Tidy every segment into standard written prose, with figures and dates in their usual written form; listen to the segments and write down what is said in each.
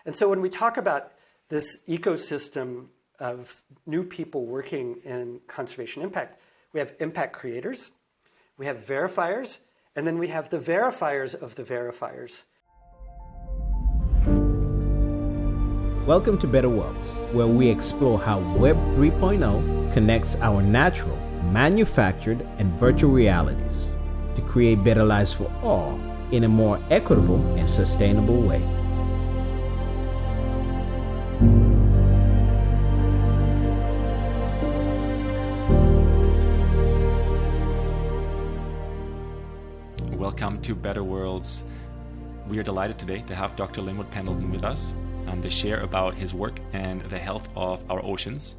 And so when we talk about this ecosystem of new people working in conservation impact, we have impact creators, we have verifiers, and then we have the verifiers of the verifiers. Welcome to Better Worlds, where we explore how Web 3.0 connects our natural, manufactured, and virtual realities to create better lives for all in a more equitable and sustainable way. Welcome to Better Worlds. We are delighted today to have Dr. Linwood Pendleton with us to share about his work and the health of our oceans.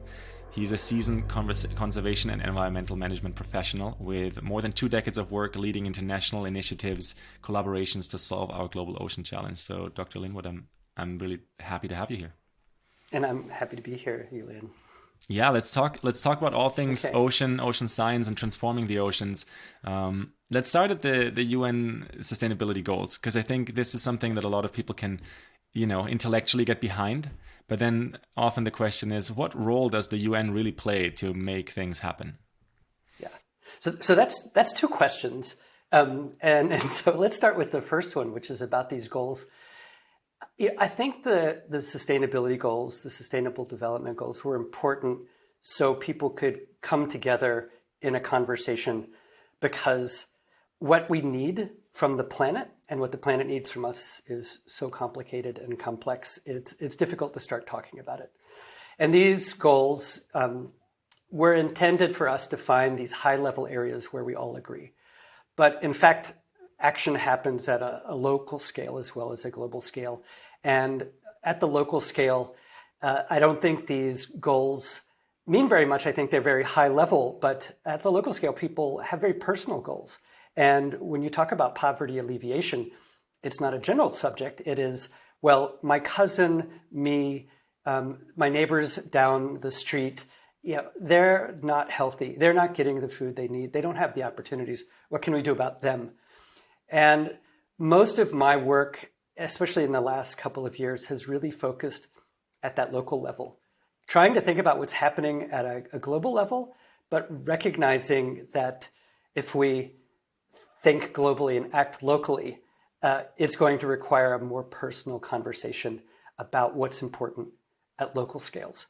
He's a seasoned conservation and environmental management professional with more than 2 decades of work leading international initiatives, collaborations to solve our global ocean challenge. So, Dr. Linwood, I'm really happy to have you here. And I'm happy to be here, Julian. Yeah, let's talk about all things ocean science, and transforming the oceans. Let's start at the UN sustainability goals, because I think this is something that a lot of people can, intellectually get behind. But then often the question is, what role does the UN really play to make things happen? Yeah, so that's 2 questions, and so let's start with the first one, which is about these goals. I think the sustainability goals, the sustainable development goals, were important so people could come together in a conversation, because what we need from the planet and what the planet needs from us is so complicated and complex. It's difficult to start talking about it. And these goals were intended for us to find these high-level areas where we all agree. But in fact, action happens at a local scale as well as a global scale. And at the local scale, I don't think these goals mean very much. I think they're very high level, but at the local scale, people have very personal goals. And when you talk about poverty alleviation, it's not a general subject. It is, well, my cousin, me, my neighbors down the street, they're not healthy. They're not getting the food they need. They don't have the opportunities. What can we do about them? And most of my work, especially in the last couple of years, has really focused at that local level, trying to think about what's happening at a global level, but recognizing that if we think globally and act locally, it's going to require a more personal conversation about what's important at local scales.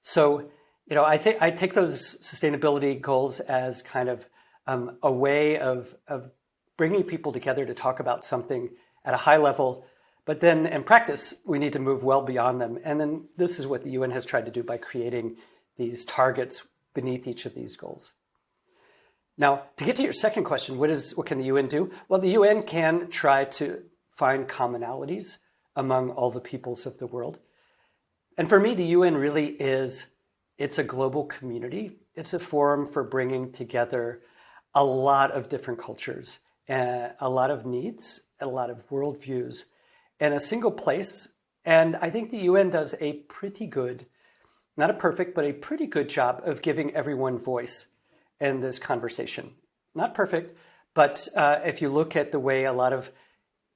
So, I take those sustainability goals as kind of a way of bringing people together to talk about something at a high level, but then in practice, we need to move well beyond them. And then this is what the UN has tried to do by creating these targets beneath each of these goals. Now, to get to your second question, what can the UN do? Well, the UN can try to find commonalities among all the peoples of the world. And for me, the UN really it's a global community. It's a forum for bringing together a lot of different cultures, a lot of needs, a lot of worldviews in a single place. And I think the UN does a pretty good, not a perfect, but a pretty good job of giving everyone voice in this conversation. Not perfect, but if you look at the way a lot of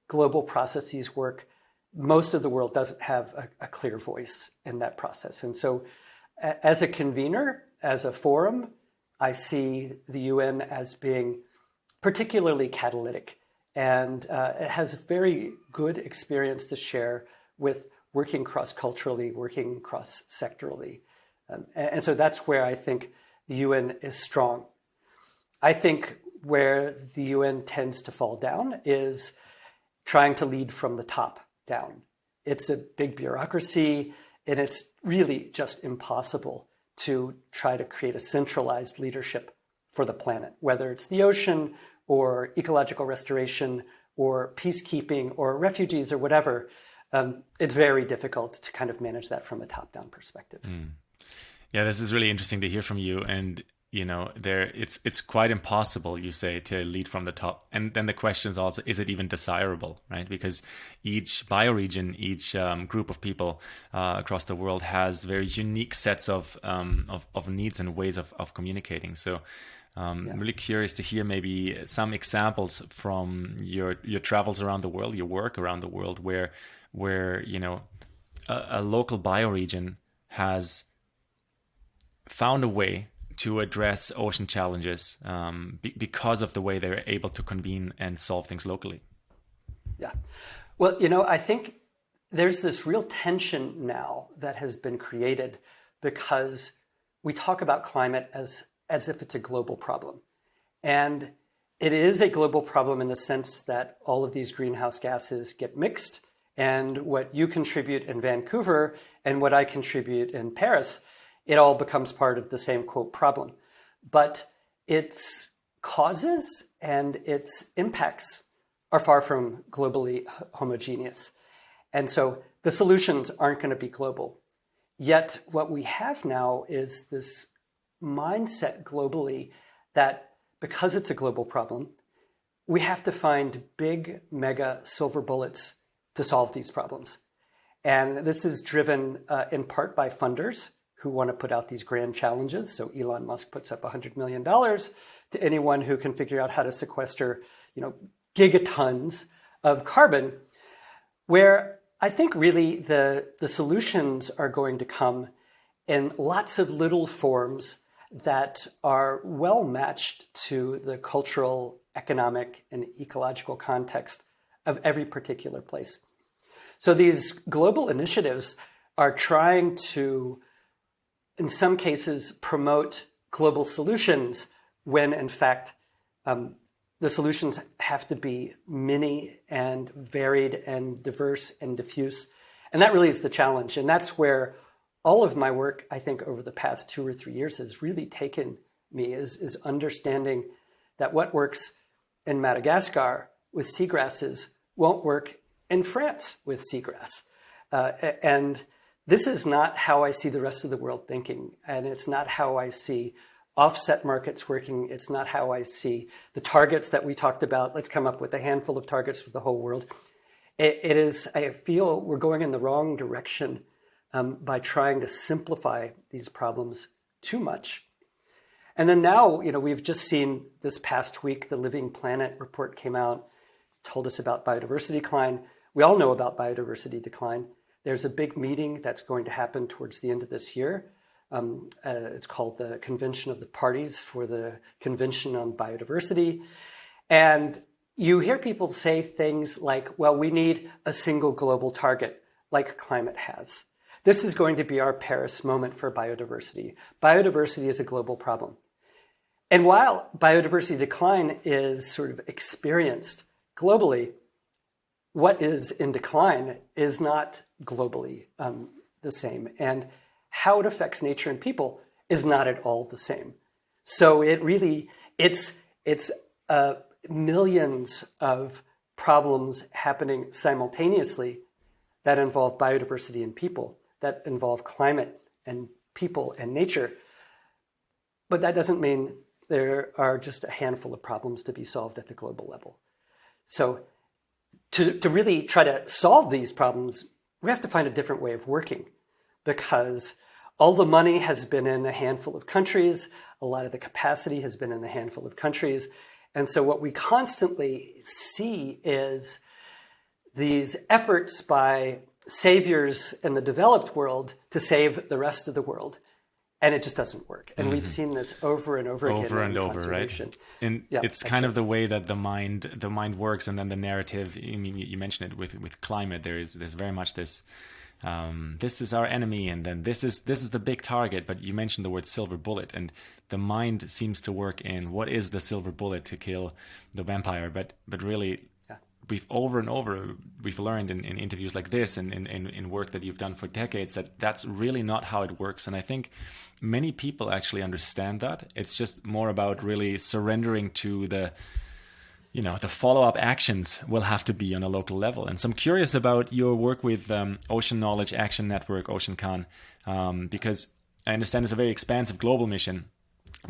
global processes work, most of the world doesn't have a clear voice in that process. And so as a convener, as a forum, I see the UN as being particularly catalytic, and it has very good experience to share with working cross-culturally, working cross-sectorally. And so that's where I think the UN is strong. I think where the UN tends to fall down is trying to lead from the top down. It's a big bureaucracy, and it's really just impossible to try to create a centralized leadership for the planet, whether it's the ocean or ecological restoration or peacekeeping or refugees or whatever. It's very difficult to kind of manage that from a top-down perspective. Yeah, this is really interesting to hear from you. And it's quite impossible, you say, to lead from the top. And then the question is also, is it even desirable, right? Because each bioregion, each group of people across the world has very unique sets of needs and ways of communicating. So I'm really curious to hear maybe some examples from your travels around the world, your work around the world, where a local bioregion has found a way to address ocean challenges because of the way they're able to convene and solve things locally? Yeah. Well, I think there's this real tension now that has been created because we talk about climate as if it's a global problem. And it is a global problem in the sense that all of these greenhouse gases get mixed, and what you contribute in Vancouver and what I contribute in Paris, it all becomes part of the same, quote, problem. But its causes and its impacts are far from globally homogeneous. And so the solutions aren't going to be global. Yet what we have now is this mindset globally that because it's a global problem, we have to find big, mega silver bullets to solve these problems. And this is driven in part by funders who want to put out these grand challenges. So Elon Musk puts up $100 million to anyone who can figure out how to sequester, gigatons of carbon, where I think really the solutions are going to come in lots of little forms that are well matched to the cultural, economic, and ecological context of every particular place. So these global initiatives are trying to, in some cases, promote global solutions when, in fact, the solutions have to be many and varied and diverse and diffuse. And that really is the challenge. And that's where all of my work, I think, over the past 2 or 3 years has really taken me, is understanding that what works in Madagascar with seagrasses won't work in France with seagrass. And this is not how I see the rest of the world thinking. And it's not how I see offset markets working. It's not how I see the targets that we talked about. Let's come up with a handful of targets for the whole world. It is, I feel we're going in the wrong direction by trying to simplify these problems too much. And then now, we've just seen this past week, the Living Planet report came out, told us about biodiversity decline. We all know about biodiversity decline. There's a big meeting that's going to happen towards the end of this year. It's called the Convention of the Parties for the Convention on Biodiversity. And you hear people say things like, well, we need a single global target like climate has. This is going to be our Paris moment for biodiversity. Biodiversity is a global problem. And while biodiversity decline is sort of experienced globally, what is in decline is not globally the same. And how it affects nature and people is not at all the same. So it's millions of problems happening simultaneously that involve biodiversity and people, that involve climate and people and nature. But that doesn't mean there are just a handful of problems to be solved at the global level. So to really try to solve these problems, we have to find a different way of working, because all the money has been in a handful of countries. A lot of the capacity has been in a handful of countries. And so what we constantly see is these efforts by saviors in the developed world to save the rest of the world. And it just doesn't work. And we've seen this over and over again. Over and over, right? And yeah, it's kind of the way that the mind works, and then the narrative. I mean, you mentioned it with climate. There's very much this. This is our enemy, and then this is the big target. But you mentioned the word silver bullet, and the mind seems to work in what is the silver bullet to kill the vampire. But really, we've over and over we've learned in interviews like this and in work that you've done for decades that that's really not how it works. And I think many people actually understand that. It's just more about really surrendering to the follow-up actions will have to be on a local level. And so I'm curious about your work with Ocean Knowledge Action Network, OceanCon, because I understand it's a very expansive global mission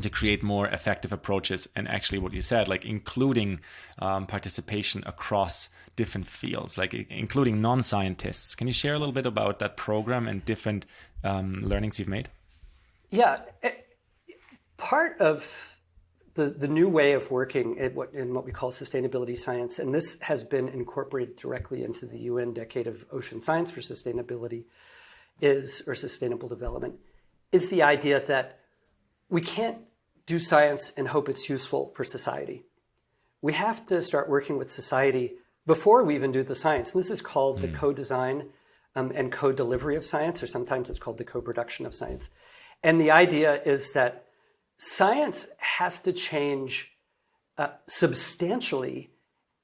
to create more effective approaches. And actually what you said, like including participation across different fields, like including non-scientists. Can you share a little bit about that program and different learnings you've made? Yeah, part of the new way of working in what we call sustainability science, and this has been incorporated directly into the UN Decade of Ocean Science for Sustainability, or Sustainable Development, is the idea that we can't do science and hope it's useful for society. We have to start working with society before we even do the science. And this is called the co-design and co-delivery of science, or sometimes it's called the co-production of science. And the idea is that science has to change substantially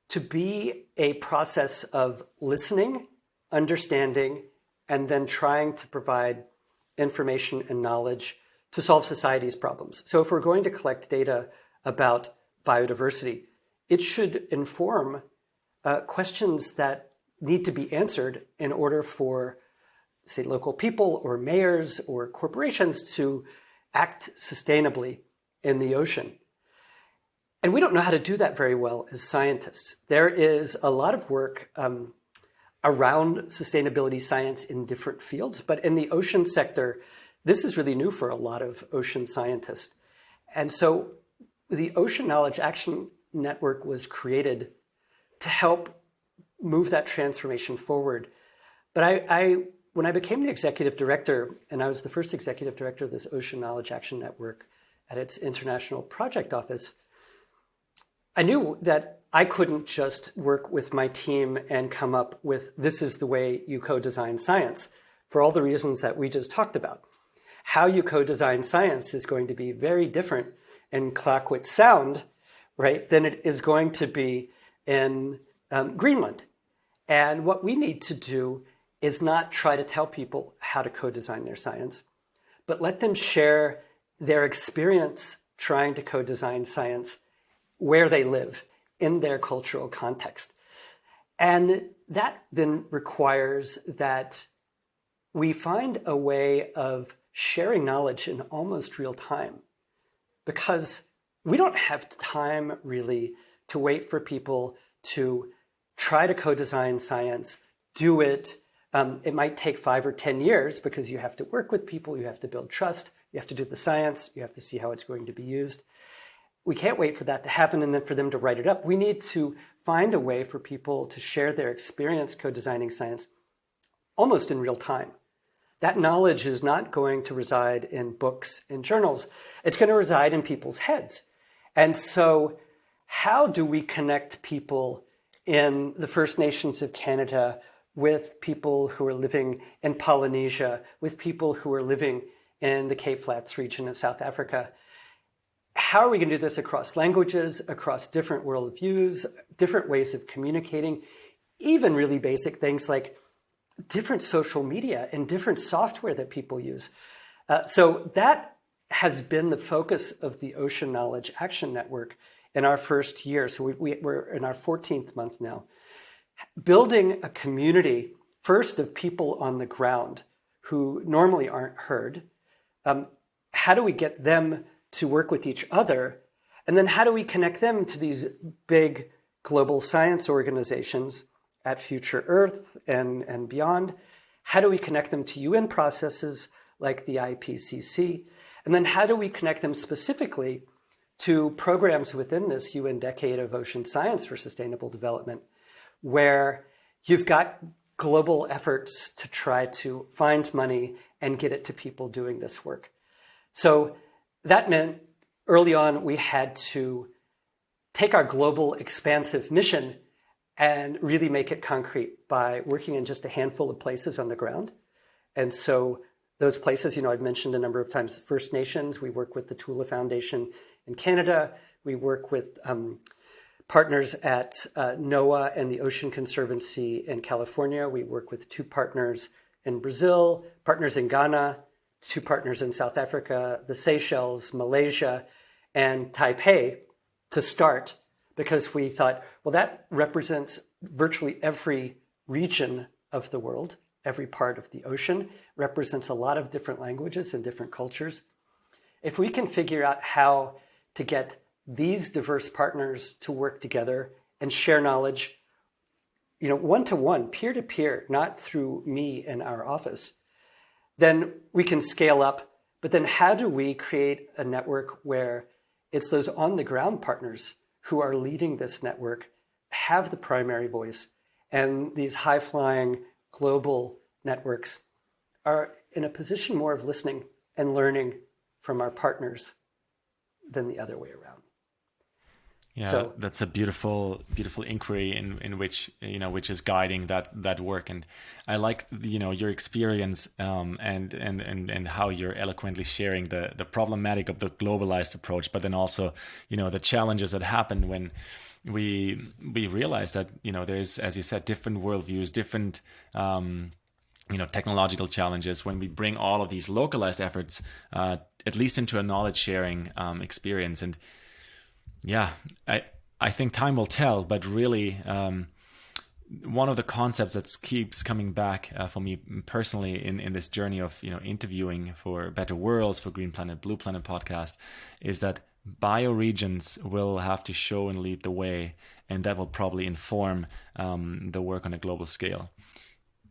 to be a process of listening, understanding, and then trying to provide information and knowledge to solve society's problems. So if we're going to collect data about biodiversity, it should inform questions that need to be answered in order for, say, local people or mayors or corporations to act sustainably in the ocean. And we don't know how to do that very well as scientists. There is a lot of work around sustainability science in different fields, but in the ocean sector, this is really new for a lot of ocean scientists. And so the Ocean Knowledge Action Network was created to help move that transformation forward. But when I became the executive director, and I was the first executive director of this Ocean Knowledge Action Network at its international project office, I knew that I couldn't just work with my team and come up with, this is the way you co-design science, for all the reasons that we just talked about. How you co-design science is going to be very different in Clayoquot Sound, right, than it is going to be in Greenland. And what we need to do is not try to tell people how to co-design their science, but let them share their experience trying to co-design science where they live in their cultural context. And that then requires that we find a way of sharing knowledge in almost real time, because we don't have time really to wait for people to try to co-design science, do it. It might take 5 or 10 years because you have to work with people, you have to build trust, you have to do the science, you have to see how it's going to be used. We can't wait for that to happen and then for them to write it up. We need to find a way for people to share their experience co-designing science almost in real time. That knowledge is not going to reside in books and journals. It's going to reside in people's heads. And so how do we connect people in the First Nations of Canada with people who are living in Polynesia, with people who are living in the Cape Flats region of South Africa? How are we going to do this across languages, across different worldviews, different ways of communicating, even really basic things like different social media and different software that people use? So that has been the focus of the Ocean Knowledge Action Network in our first year. So we're in our 14th month now, building a community, first of people on the ground who normally aren't heard. How do we get them to work with each other? And then how do we connect them to these big global science organizations at Future Earth and beyond? How do we connect them to UN processes like the IPCC? And then how do we connect them specifically to programs within this UN Decade of Ocean Science for Sustainable Development, where you've got global efforts to try to find money and get it to people doing this work? So that meant early on we had to take our global expansive mission and really make it concrete by working in just a handful of places on the ground. And so those places, I've mentioned a number of times, First Nations. We work with the Tula Foundation in Canada. We work with partners at NOAA and the Ocean Conservancy in California. We work with 2 partners in Brazil, partners in Ghana, 2 partners in South Africa, the Seychelles, Malaysia, and Taipei to start, because we thought, well, that represents virtually every region of the world. Every part of the ocean represents a lot of different languages and different cultures. If we can figure out how to get these diverse partners to work together and share knowledge, one-to-one, peer-to-peer, not through me in our office, then we can scale up. But then how do we create a network where It's those on the ground partners who are leading this network, have the primary voice, and these high flying global networks are in a position more of listening and learning from our partners than the other way around. Yeah, so, that's a beautiful inquiry in which, which is guiding that work. And I like, your experience and how you're eloquently sharing the problematic of the globalized approach, but then also, the challenges that happen when we realize that, there's, as you said, different worldviews, different, technological challenges when we bring all of these localized efforts, at least into a knowledge sharing experience. And yeah, I think time will tell, but really one of the concepts that keeps coming back for me personally in this journey of interviewing for Better Worlds, for Green Planet, Blue Planet podcast, is that bioregions will have to show and lead the way, and that will probably inform the work on a global scale.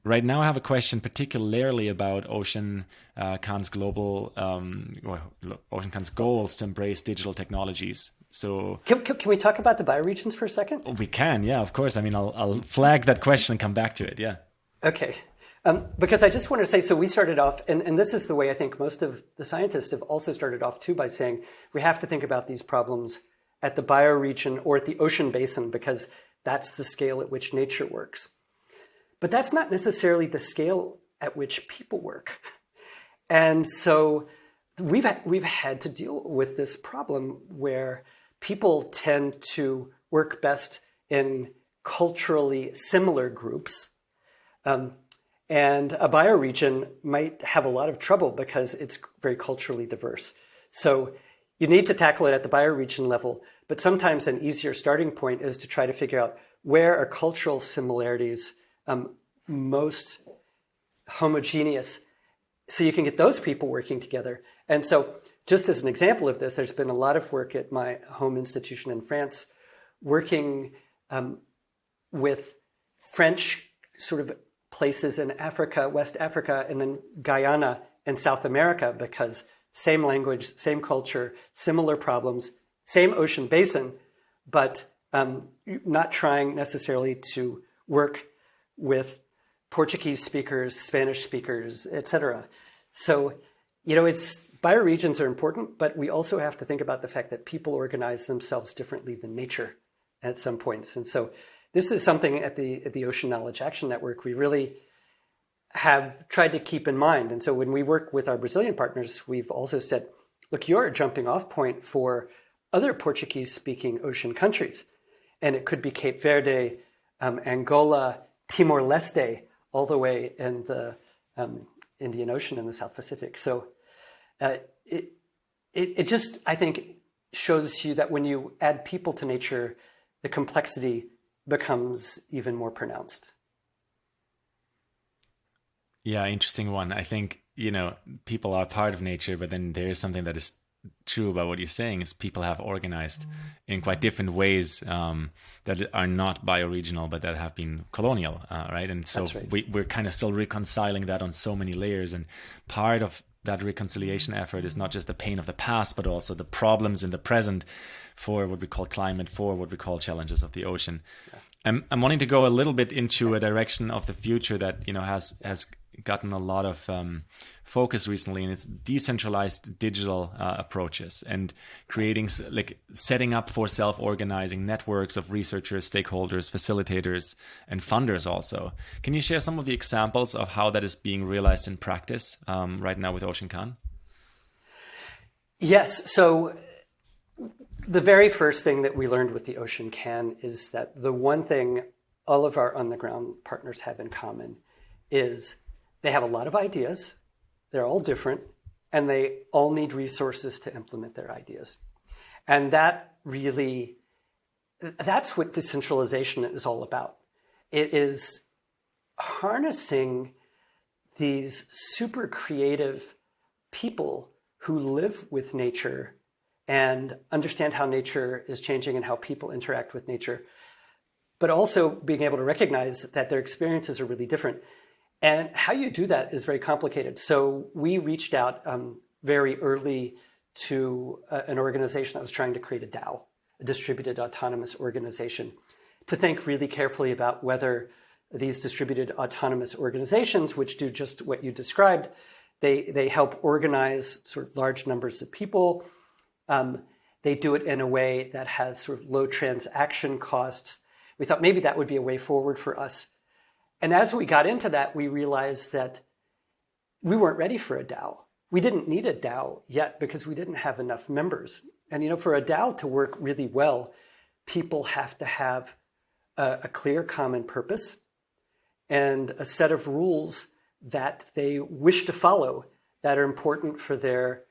Right now, I have a question particularly about OceanCan's OceanCan's goals to embrace digital technologies. So, can we talk about the bioregions for a second? We can, yeah, of course. I mean, I'll flag that question and come back to it. Yeah. Okay, because I just want to say, so we started off, and this is the way I think most of the scientists have also started off too, by saying we have to think about these problems at the bioregion or at the ocean basin, because that's the scale at which nature works. But that's not necessarily the scale at which people work. And so we've had to deal with this problem where people tend to work best in culturally similar groups. And a bioregion might have a lot of trouble because it's very culturally diverse. So you need to tackle it at the bioregion level, but sometimes an easier starting point is to try to figure out where are cultural similarities most homogeneous, so you can get those people working together. And so just as an example of this, there's been a lot of work at my home institution in France, working with French sort of places in Africa, West Africa, and then Guyana and South America, because same language, same culture, similar problems, same ocean basin, but not trying necessarily to work with Portuguese speakers, Spanish speakers, etc. So, bioregions are important, but we also have to think about the fact that people organize themselves differently than nature at some points. And so this is something at the Ocean Knowledge Action Network we really have tried to keep in mind. And so when we work with our Brazilian partners, we've also said, look, you're a jumping off point for other Portuguese-speaking ocean countries. And it could be Cape Verde, Angola, Timor-Leste, all the way in the Indian Ocean and the South Pacific. So it just, I think, shows you that when you add people to nature, the complexity becomes even more pronounced. Yeah, interesting one. I think, people are part of nature, but then there is something that is true about what you're saying is people have organized in quite different ways that are not bioregional, but that have been colonial, right? And so right. We're kind of still reconciling that on so many layers. And part of that reconciliation effort is not just the pain of the past, but also the problems in the present for what we call climate, for what we call challenges of the ocean. Yeah. I'm wanting to go a little bit into a direction of the future that, has gotten a lot of focus recently, and it's decentralized digital approaches and creating, setting up for self-organizing networks of researchers, stakeholders, facilitators, and funders also. Can you share some of the examples of how that is being realized in practice right now with OceanCan? Yes. So the very first thing that we learned with the OceanCan is that the one thing all of our on-the-ground partners have in common is they have a lot of ideas, they're all different, and they all need resources to implement their ideas. And that's what decentralization is all about. It is harnessing these super creative people who live with nature and understand how nature is changing and how people interact with nature, but also being able to recognize that their experiences are really different. And how you do that is very complicated. So we reached out very early to an organization that was trying to create a DAO, a distributed autonomous organization, to think really carefully about whether these distributed autonomous organizations, which do just what you described, they help organize sort of large numbers of people. They do it in a way that has sort of low transaction costs. We thought maybe that would be a way forward for us. And as we got into that, we realized that we weren't ready for a DAO. We didn't need a DAO yet because we didn't have enough members. And for a DAO to work really well, people have to have a clear common purpose and a set of rules that they wish to follow that are important for their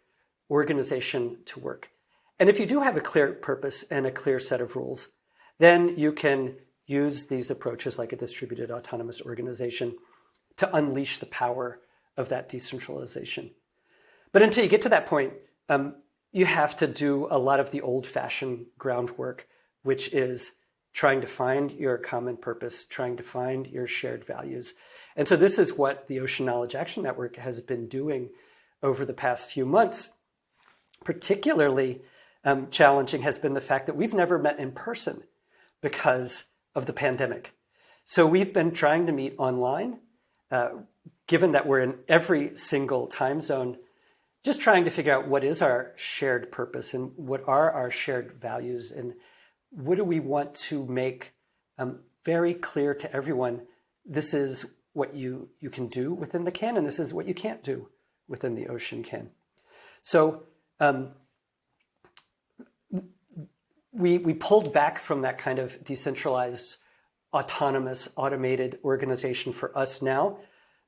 organization to work. And if you do have a clear purpose and a clear set of rules, then you can use these approaches like a distributed autonomous organization to unleash the power of that decentralization. But until you get to that point, you have to do a lot of the old-fashioned groundwork, which is trying to find your common purpose, trying to find your shared values. And so this is what the Ocean Knowledge Action Network has been doing over the past few months. Particularly challenging has been the fact that we've never met in person because of the pandemic. So we've been trying to meet online, given that we're in every single time zone, just trying to figure out what is our shared purpose and what are our shared values and what do we want to make very clear to everyone. This is what you can do within the can, and this is what you can't do within the ocean can. So we pulled back from that kind of decentralized, autonomous, automated organization for us now.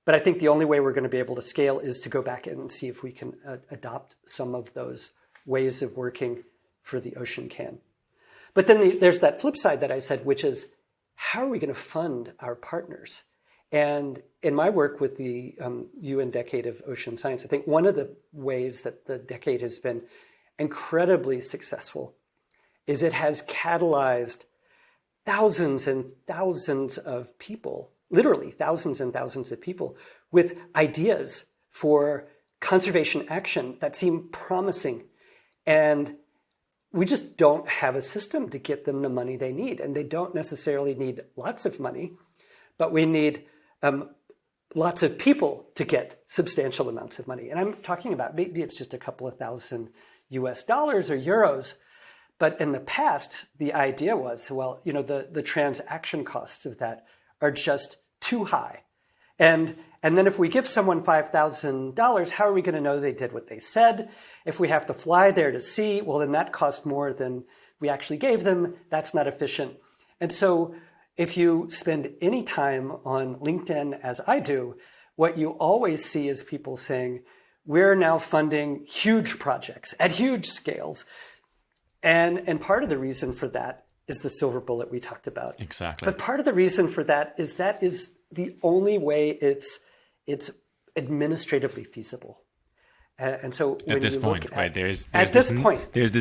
But I think the only way we're going to be able to scale is to go back and see if we can adopt some of those ways of working for the ocean can. But then there's that flip side that I said, which is, how are we going to fund our partners? And in my work with the UN Decade of Ocean Science, I think one of the ways that the decade has been incredibly successful is it has catalyzed thousands and thousands of people, literally thousands and thousands of people, with ideas for conservation action that seem promising. And we just don't have a system to get them the money they need. And they don't necessarily need lots of money, but we need lots of people to get substantial amounts of money. And I'm talking about maybe it's just a couple of thousand US dollars or euros. But in the past, the idea was, well, the transaction costs of that are just too high. And then if we give someone $5,000, how are we going to know they did what they said? If we have to fly there to see, well, then that costs more than we actually gave them. That's not efficient. And so if you spend any time on LinkedIn, as I do, what you always see is people saying, we're now funding huge projects at huge scales. And part of the reason for that is the silver bullet we talked about. Exactly. But part of the reason for that is the only way it's administratively feasible. And so when at this you point, look right? There's this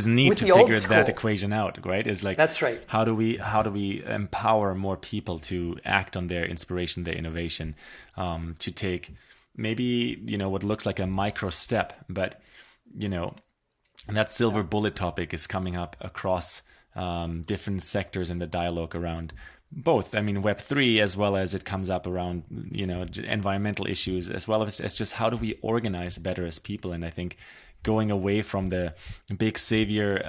need to figure that equation out, right? It's like, that's right. How do we empower more people to act on their inspiration, their innovation, to take maybe what looks like a micro step, but and that silver bullet topic is coming up across different sectors in the dialogue around both. I mean, Web3, as well as it comes up around, environmental issues, as well as just how do we organize better as people. And I think going away from the big savior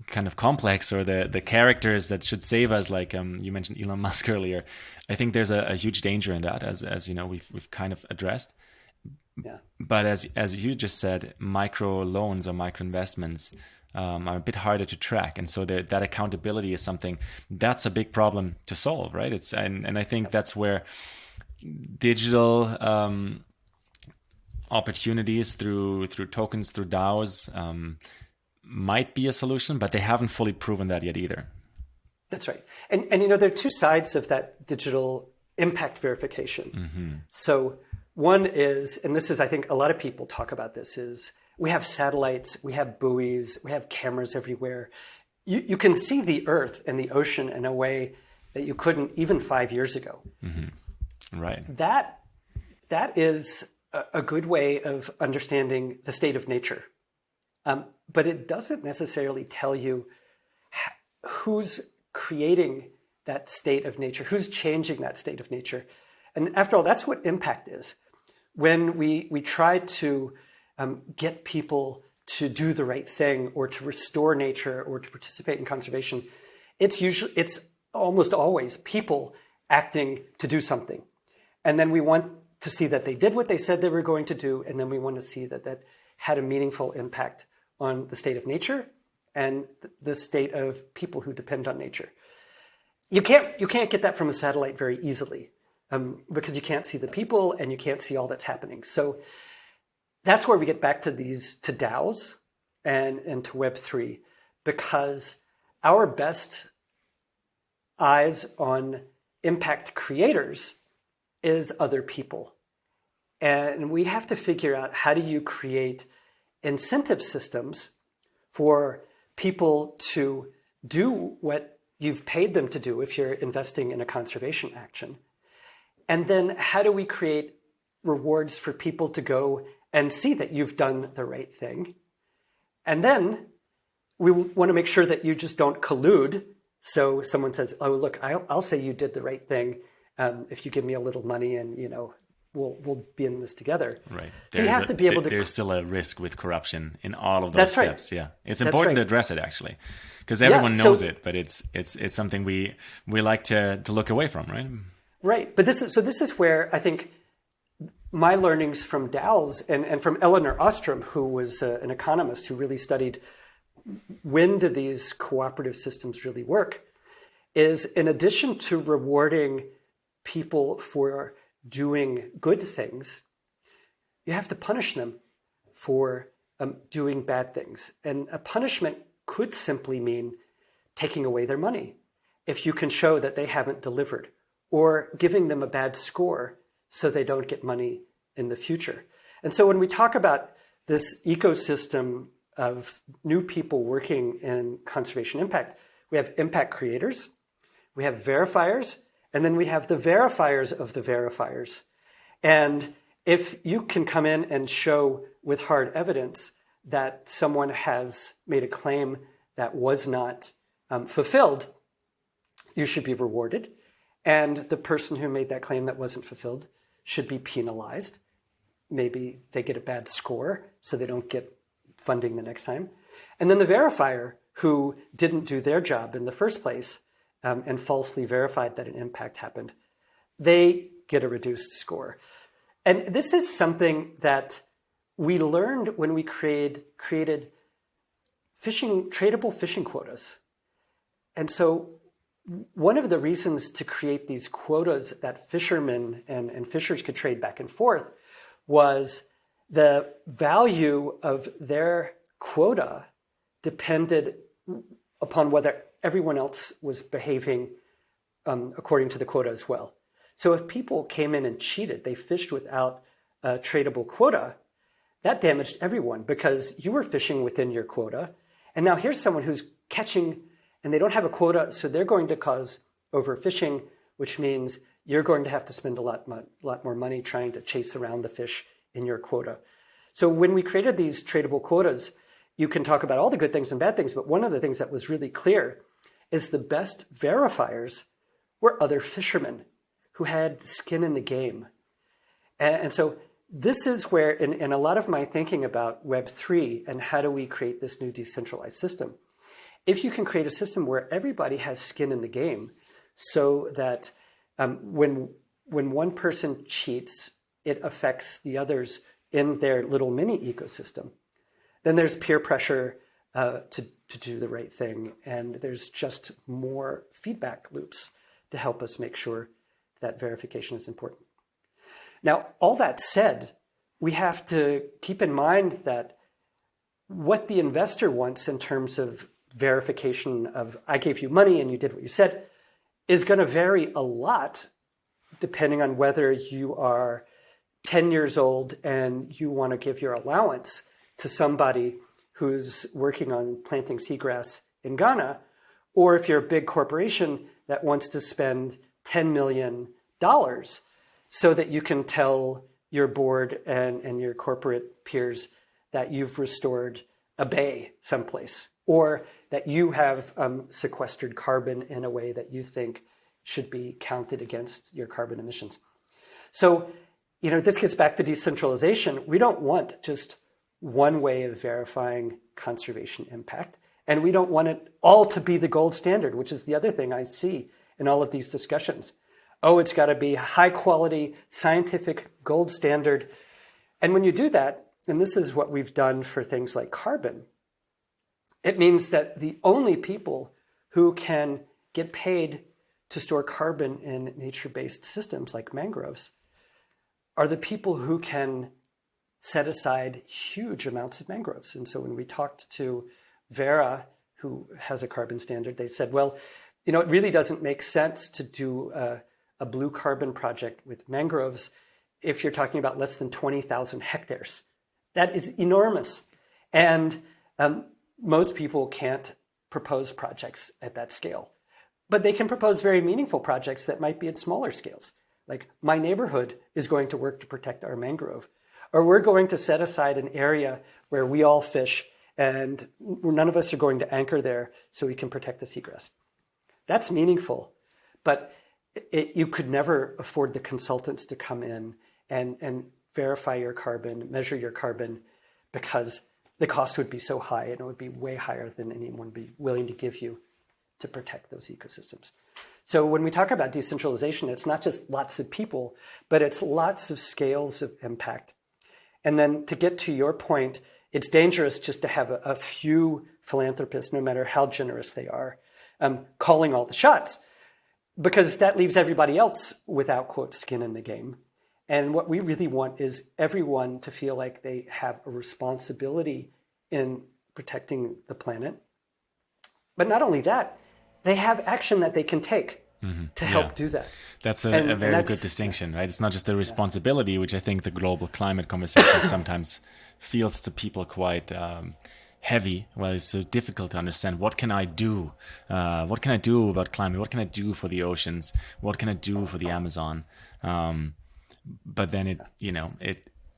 kind of complex or the characters that should save us, like you mentioned Elon Musk earlier, I think there's a huge danger in that, as we've kind of addressed. Yeah. But as you just said, micro loans or micro investments are a bit harder to track, and so that accountability is something that's a big problem to solve, right? And I think that's where digital opportunities through tokens, through DAOs, might be a solution, but they haven't fully proven that yet either. That's right. And there are two sides of that digital impact verification. Mm-hmm. So one is, and this is, I think a lot of people talk about this, is we have satellites, we have buoys, we have cameras everywhere. You can see the Earth and the ocean in a way that you couldn't even 5 years ago. Mm-hmm. Right. That is a good way of understanding the state of nature. but it doesn't necessarily tell you who's creating that state of nature, who's changing that state of nature. And after all, that's what impact is. When we try to get people to do the right thing or to restore nature or to participate in conservation, it's almost always people acting to do something. And then we want to see that they did what they said they were going to do, and then we want to see that that had a meaningful impact on the state of nature and the state of people who depend on nature. You can't get that from a satellite very easily because you can't see the people and you can't see all that's happening. So that's where we get back to DAOs and to Web3, because our best eyes on impact creators is other people. And we have to figure out, how do you create incentive systems for people to do what you've paid them to do if you're investing in a conservation action? And then how do we create rewards for people to go and see that you've done the right thing? And then we want to make sure that you just don't collude. So someone says, oh, look, I'll say you did the right thing if you give me a little money, and we'll be in this together. Right. So you have to be able to. There's still a risk with corruption in all of those steps. Right. Yeah, it's important to address it, actually, because everyone knows it, but it's something we like to look away from, right? Right. But this is where I think my learnings from DAOs and from Elinor Ostrom, who was an economist who really studied when do these cooperative systems really work, is in addition to rewarding people for doing good things, you have to punish them for doing bad things. And a punishment could simply mean taking away their money if you can show that they haven't delivered, or giving them a bad score so they don't get money in the future. And so when we talk about this ecosystem of new people working in conservation impact, we have impact creators, we have verifiers, and then we have the verifiers of the verifiers. And if you can come in and show with hard evidence that someone has made a claim that was not fulfilled, you should be rewarded. And the person who made that claim that wasn't fulfilled should be penalized. Maybe they get a bad score so they don't get funding the next time. And then the verifier who didn't do their job in the first place and falsely verified that an impact happened, they get a reduced score. And this is something that we learned when we created tradable fishing quotas. And so one of the reasons to create these quotas that fishermen and fishers could trade back and forth was the value of their quota depended upon whether everyone else was behaving according to the quota as well. So if people came in and cheated, they fished without a tradable quota, that damaged everyone because you were fishing within your quota. And now here's someone who's catching and they don't have a quota, so they're going to cause overfishing, which means you're going to have to spend a lot more money trying to chase around the fish in your quota. So when we created these tradable quotas, you can talk about all the good things and bad things, but one of the things that was really clear is the best verifiers were other fishermen who had skin in the game. And so this is where, in a lot of my thinking about Web3 and how do we create this new decentralized system, if you can create a system where everybody has skin in the game so that when one person cheats, it affects the others in their little mini ecosystem, then there's peer pressure to do the right thing. And there's just more feedback loops to help us make sure that verification is important. Now, all that said, we have to keep in mind that what the investor wants in terms of verification of I gave you money and you did what you said is going to vary a lot depending on whether you are 10 years old and you want to give your allowance to somebody who's working on planting seagrass in Ghana, or if you're a big corporation that wants to spend $10 million so that you can tell your board and your corporate peers that you've restored a bay someplace, or that you have sequestered carbon in a way that you think should be counted against your carbon emissions. So, this gets back to decentralization. We don't want just one way of verifying conservation impact, and we don't want it all to be the gold standard, which is the other thing I see in all of these discussions. Oh, it's got to be high quality, scientific gold standard. And when you do that, and this is what we've done for things like carbon, it means that the only people who can get paid to store carbon in nature-based systems like mangroves are the people who can set aside huge amounts of mangroves. And so when we talked to Vera, who has a carbon standard, they said, well, it really doesn't make sense to do a blue carbon project with mangroves if you're talking about less than 20,000 hectares. That is enormous. And most people can't propose projects at that scale. But they can propose very meaningful projects that might be at smaller scales. Like, my neighborhood is going to work to protect our mangrove. Or we're going to set aside an area where we all fish and none of us are going to anchor there so we can protect the seagrass. That's meaningful. But you could never afford the consultants to come in and verify your carbon, measure your carbon, because the cost would be so high and it would be way higher than anyone would be willing to give you to protect those ecosystems. So when we talk about decentralization, it's not just lots of people, but it's lots of scales of impact. And then to get to your point, it's dangerous just to have a few philanthropists, no matter how generous they are, calling all the shots, because that leaves everybody else without, quote, skin in the game. And what we really want is everyone to feel like they have a responsibility in protecting the planet. But not only that, they have action that they can take to help do that. That's a very good distinction, right? It's not just the responsibility, which I think the global climate conversation sometimes feels to people quite heavy. Well, it's so difficult to understand. What can I do? What can I do about climate? What can I do for the oceans? What can I do for the Amazon? But then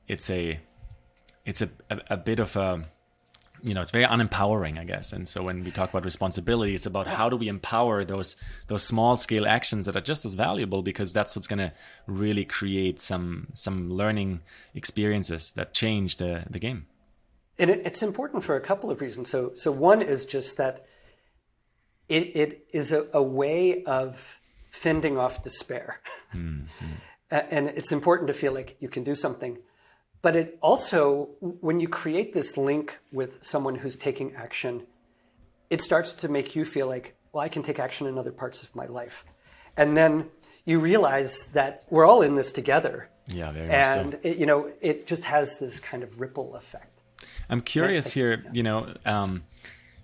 it's a bit of a, it's very unempowering, I guess. And so when we talk about responsibility, it's about how do we empower those small scale actions that are just as valuable, because that's what's going to really create some learning experiences that change the game. And it's important for a couple of reasons. So one is just that it is a way of fending off despair. Mm-hmm. And it's important to feel like you can do something. But it also, when you create this link with someone who's taking action, it starts to make you feel like, well, I can take action in other parts of my life. And then you realize that we're all in this together. Yeah, very much so. And it just has this kind of ripple effect. I'm curious here,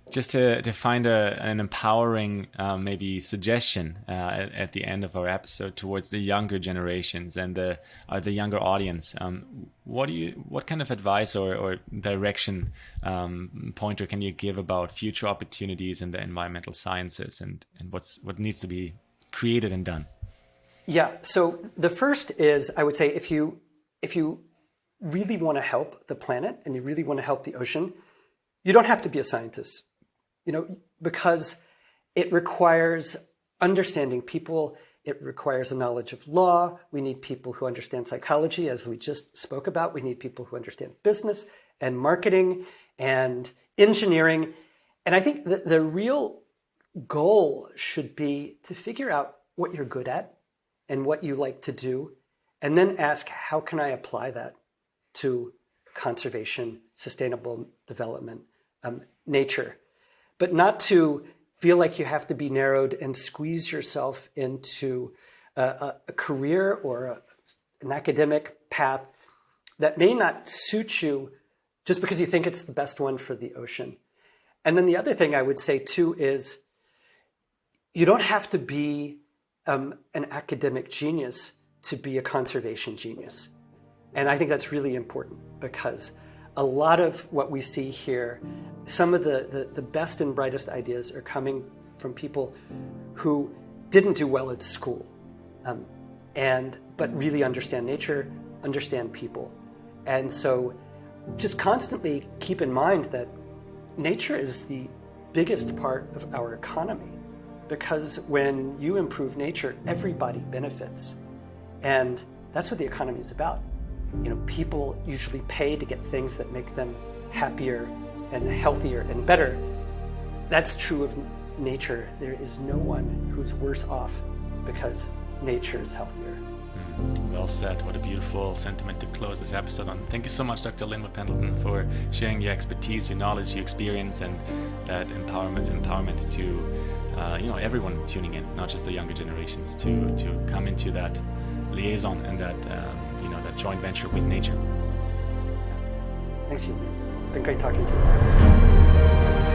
just to find an empowering maybe suggestion at the end of our episode towards the younger generations and the younger audience. What kind of advice or direction pointer can you give about future opportunities in the environmental sciences and what needs to be created and done? Yeah. So the first is, I would say, if you really want to help the planet and you really want to help the ocean, you don't have to be a scientist. Because it requires understanding people, it requires a knowledge of law. We need people who understand psychology, as we just spoke about. We need people who understand business and marketing and engineering. And I think that the real goal should be to figure out what you're good at and what you like to do, and then ask, how can I apply that to conservation, sustainable development, nature? But not to feel like you have to be narrowed and squeeze yourself into a career or an academic path that may not suit you just because you think it's the best one for the ocean. And then the other thing I would say too is you don't have to be an academic genius to be a conservation genius. And I think that's really important, because a lot of what we see here, some of the best and brightest ideas are coming from people who didn't do well at school, but really understand nature, understand people. And so just constantly keep in mind that nature is the biggest part of our economy, because when you improve nature, everybody benefits. And that's what the economy is about. People usually pay to get things that make them happier and healthier and better. That's true of nature. There is no one who's worse off because nature is healthier. Well said. What a beautiful sentiment to close this episode on. Thank you so much, Dr. Linwood Pendleton, for sharing your expertise, your knowledge, your experience, and that empowerment to everyone tuning in, not just the younger generations, to come into that liaison and that that joint venture with nature. Thanks, Julian. It's been great talking to you.